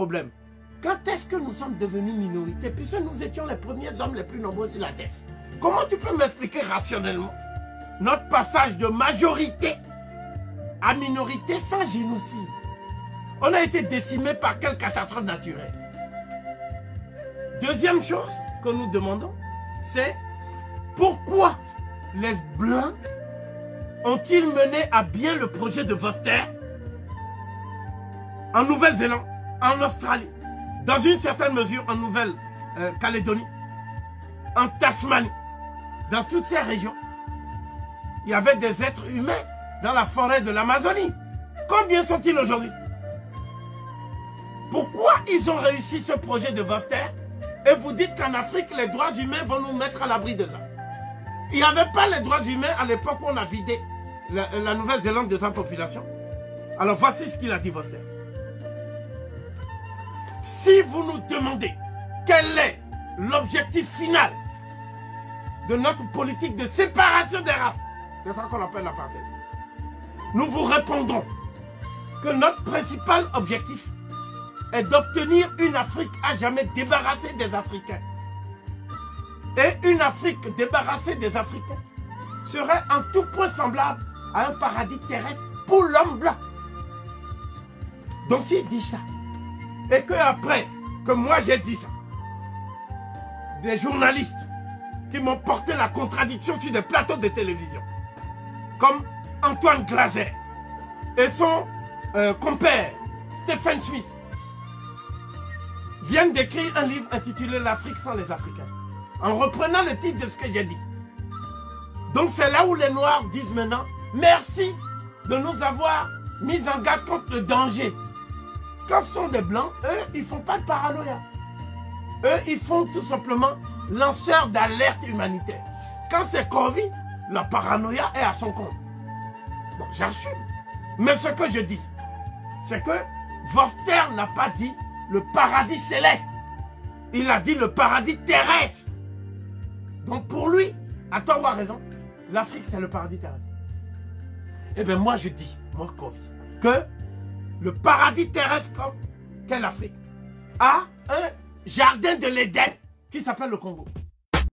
problème. Quand est-ce que nous sommes devenus minorité puisque nous étions les premiers hommes les plus nombreux sur la terre? Comment tu peux m'expliquer rationnellement notre passage de majorité à minorité sans génocide? On a été décimé par quelle catastrophe naturelle? Deuxième chose que nous demandons, c'est pourquoi les Blancs ont-ils mené à bien le projet de Vorster en Nouvelle-Zélande, en Australie, dans une certaine mesure en Nouvelle-Calédonie, en Tasmanie, dans toutes ces régions. Il y avait des êtres humains dans la forêt de l'Amazonie. Combien sont-ils aujourd'hui? Pourquoi ils ont réussi ce projet de Vorster et vous dites qu'en Afrique, les droits humains vont nous mettre à l'abri de ça? Il n'y avait pas les droits humains à l'époque où on a vidé la Nouvelle-Zélande de sa population. Alors voici ce qu'il a dit Vorster. Si vous nous demandez quel est l'objectif final de notre politique de séparation des races, c'est ça qu'on appelle l'apartheid, nous vous répondrons que notre principal objectif est d'obtenir une Afrique à jamais débarrassée des Africains. Et une Afrique débarrassée des Africains serait en tout point semblable à un paradis terrestre pour l'homme blanc. Donc s'il dit ça, et que après que moi j'ai dit ça, des journalistes qui m'ont porté la contradiction sur des plateaux de télévision, comme Antoine Glaser et son compère Stephen Smith, viennent d'écrire un livre intitulé L'Afrique sans les Africains, en reprenant le titre de ce que j'ai dit. Donc c'est là où les Noirs disent maintenant, merci de nous avoir mis en garde contre le danger. Quand ce sont des Blancs, eux, ils ne font pas de paranoïa. Eux, ils font tout simplement lanceurs d'alerte humanitaire. Quand c'est Covid, la paranoïa est à son compte. Bon, j'assume. Mais ce que je dis, c'est que Vorster n'a pas dit le paradis céleste. Il a dit le paradis terrestre. Donc pour lui, à tort ou à raison, l'Afrique c'est le paradis terrestre. Eh bien moi je dis, moi Kofi, que le paradis terrestre qu'est l'Afrique a un jardin de l'Éden qui s'appelle le Congo.